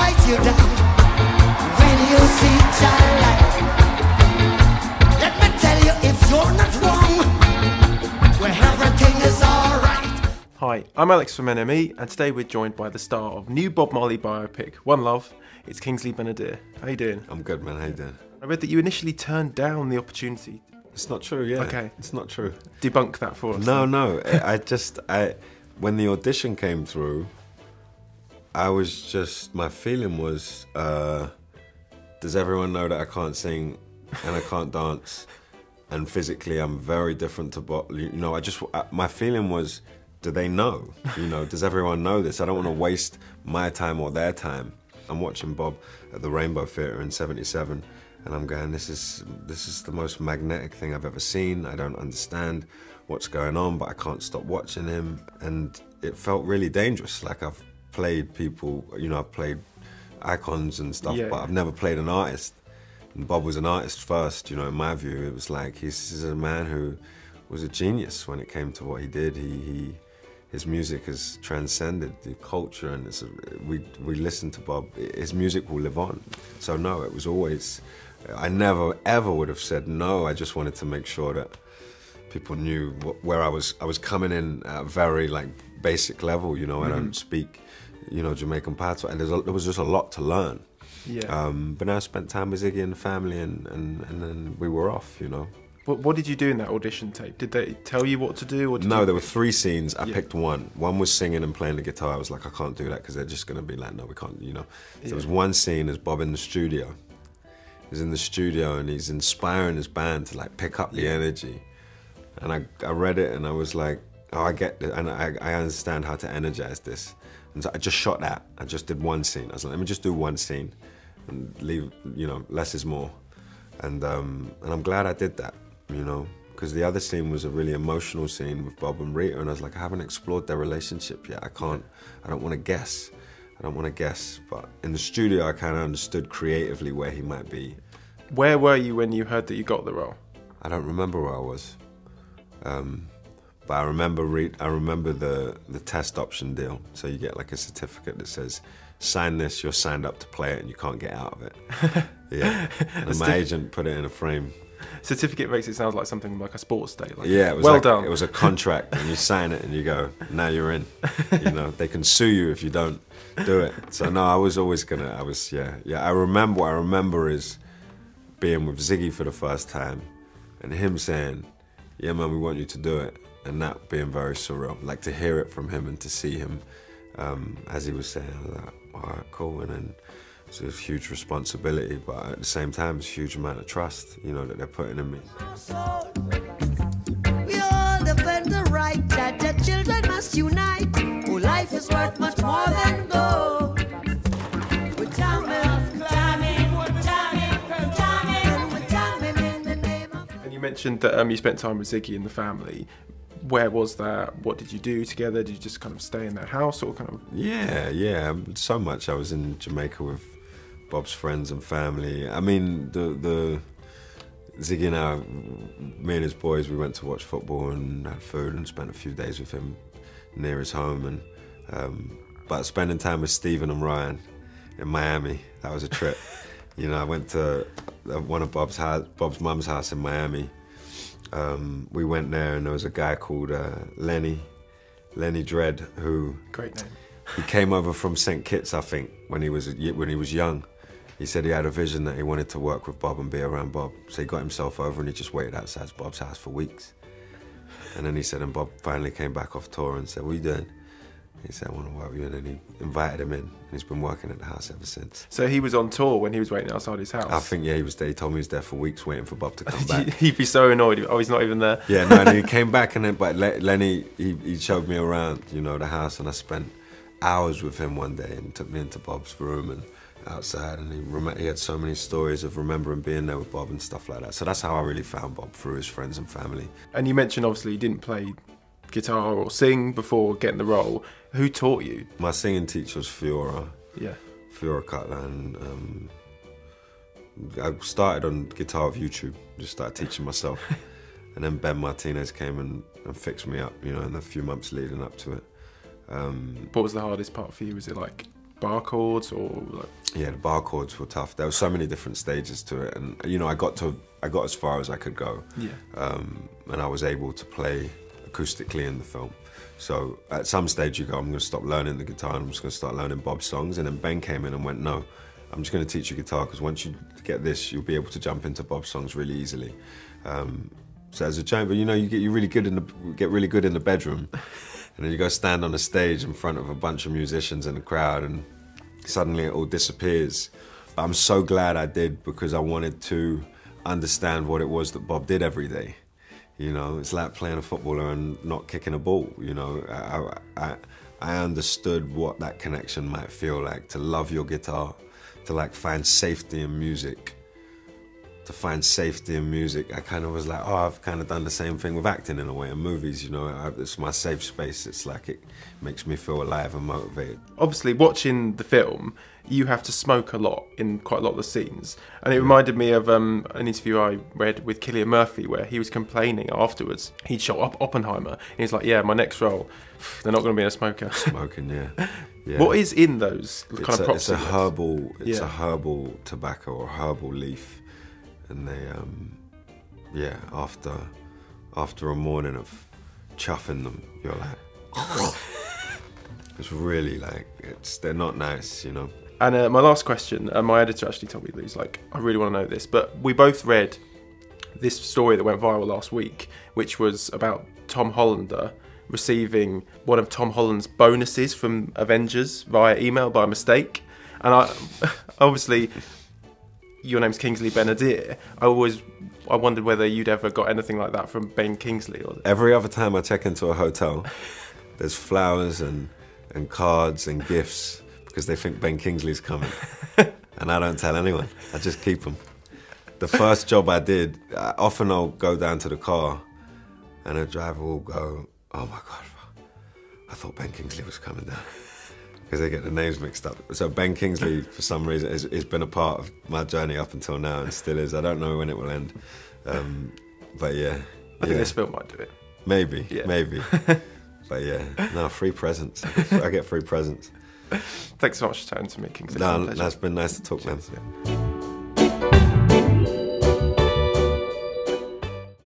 write you down when you see child light. Let me tell you, if you're not wrong, well, everything is alright. Hi, I'm Alex from NME, and today we're joined by the star of new Bob Marley biopic, One Love. It's Kingsley Ben-Adir. How you doing? I'm good, man. How you doing? I read that you initially turned down the opportunity. It's not true, yeah. Okay. It's not true. Debunk that for us. No. When the audition came through, my feeling was, does everyone know that I can't sing and I can't dance, and physically I'm very different to Bob? You know, my feeling was, do they know? You know, does everyone know this? I don't want to waste my time or their time. I'm watching Bob at the Rainbow Theatre in '77, and I'm going, this is the most magnetic thing I've ever seen. I don't understand what's going on, but I can't stop watching him. And it felt really dangerous. Like, I've played people, you know, I've played icons and stuff, but I've never played an artist. And Bob was an artist first, you know, in my view. It was like, he's a man who was a genius when it came to what he did. His music has transcended the culture, and we listen to Bob. His music will live on. So no, it was always, I never ever would have said no. I just wanted to make sure that people knew where I was coming in at a very like basic level. You know, I don't speak, you know, Jamaican patois, and there was just a lot to learn. Yeah. But now I spent time with Ziggy and the family, and then we were off. You know. What did you do in that audition tape? Did they tell you what to do? Or No, there were 3 scenes. I picked one. One was singing and playing the guitar. I was like, I can't do that because they're just going to be like, no, we can't, you know. So there was one scene as Bob in the studio. He's in the studio and he's inspiring his band to like pick up the energy. And I read it and I was like, oh, I get it. And I understand how to energize this. And so I just shot that. I just did one scene. I was like, let me just do one scene and leave, you know, less is more. And I'm glad I did that. You know, because the other scene was a really emotional scene with Bob and Rita, and I was like, I haven't explored their relationship yet. I don't want to guess. But in the studio, I kind of understood creatively where he might be. Where were you when you heard that you got the role? I don't remember where I was. But I remember the test option deal. So you get like a certificate that says, sign this, you're signed up to play it, and you can't get out of it. Yeah. And my agent put it in a frame. Certificate makes it sound like something like a sports day. Like, yeah, it was well done. It was a contract, and you sign it, and you go, now you're in. You know, they can sue you if you don't do it. So no, I was always gonna. I remember. What I remember is being with Ziggy for the first time, and him saying, "Yeah, man, we want you to do it," and that being very surreal. Like to hear it from him and to see him as he was saying, I was like, all right, cool, and then. It's a huge responsibility, but at the same time, it's a huge amount of trust, you know, that they're putting in me. We all defend the right that the children must unite. Oh, life is worth much more than gold. We're jamming in the name of... And you mentioned that you spent time with Ziggy and the family. Where was that? What did you do together? Did you just kind of stay in their house or kind of... Yeah, so much. I was in Jamaica with Bob's friends and family. I mean, the Ziggy and I, me and his boys, we went to watch football and had food and spent a few days with him near his home. And but spending time with Stephen and Ryan in Miami, that was a trip. You know, I went to one of Bob's mum's house in Miami. We went there and there was a guy called Lenny Dredd, who... Great name. He came over from St. Kitts, I think, when he was young. He said he had a vision that he wanted to work with Bob and be around Bob. So he got himself over and he just waited outside Bob's house for weeks. And then he said, and Bob finally came back off tour and said, what are you doing? He said, I want to work with you. And then he invited him in. And he's been working at the house ever since. So he was on tour when he was waiting outside his house? I think, yeah, he was there. He told me he was there for weeks waiting for Bob to come back. He'd be so annoyed. Oh, he's not even there. Yeah, no, and he came back and then, but Lenny, he showed me around, you know, the house, and I spent hours with him one day and took me into Bob's room and outside, and he had so many stories of remembering being there with Bob and stuff like that. So that's how I really found Bob, through his friends and family. And you mentioned obviously you didn't play guitar or sing before getting the role. Who taught you? My singing teacher was Fiora. Yeah. Fiora Cutler, and I started on guitar with YouTube, just started teaching myself. And then Ben Martinez came and fixed me up, you know, in the few months leading up to it. What was the hardest part for you? Was it like bar chords or like... Yeah, the bar chords were tough. There were so many different stages to it, and you know, I got as far as I could go. Yeah. And I was able to play acoustically in the film. So at some stage you go, I'm going to stop learning the guitar and I'm just going to start learning Bob's songs. And then Ben came in and went, no, I'm just going to teach you guitar, because once you get this, you'll be able to jump into Bob's songs really easily. So as a chamber, you know, you get really good in the bedroom, and then you go stand on a stage in front of a bunch of musicians in the crowd, and suddenly it all disappears. But I'm so glad I did, because I wanted to understand what it was that Bob did every day. You know, it's like playing a footballer and not kicking a ball. You know, I understood what that connection might feel like, to love your guitar, to like find safety in music. To find safety in music, I kind of was like, oh, I've kind of done the same thing with acting in a way, in movies, you know, it's my safe space. It's like, it makes me feel alive and motivated. Obviously, watching the film, you have to smoke a lot in quite a lot of the scenes. And it reminded me of an interview I read with Cillian Murphy, where he was complaining afterwards. He'd shot up Oppenheimer, and he's like, yeah, my next role, they're not going to be a smoker. Smoking, yeah. Yeah. What is in those kind of props? It's a herbal tobacco or herbal leaf. And they, after a morning of chuffing them, you're like, it's really like, they're not nice, you know. And my last question, my editor actually told me that he's like, I really want to know this, but we both read this story that went viral last week, which was about Tom Hollander receiving one of Tom Holland's bonuses from Avengers via email by mistake. And I obviously... Your name's Kingsley Ben-Adir. I wondered whether you'd ever got anything like that from Ben Kingsley. Or... Every other time I check into a hotel, there's flowers and cards and gifts, because they think Ben Kingsley's coming. And I don't tell anyone. I just keep them. The first job I did, often I'll go down to the car and the driver will go, oh my God, I thought Ben Kingsley was coming down. Because they get the names mixed up. So Ben Kingsley, for some reason, has been a part of my journey up until now, and still is. I don't know when it will end. But yeah. I think this film might do it. Maybe. But yeah, no, free presents. I get free presents. Thanks so much for chatting to me, Kingsley. No, that's been nice to talk, man. Yeah.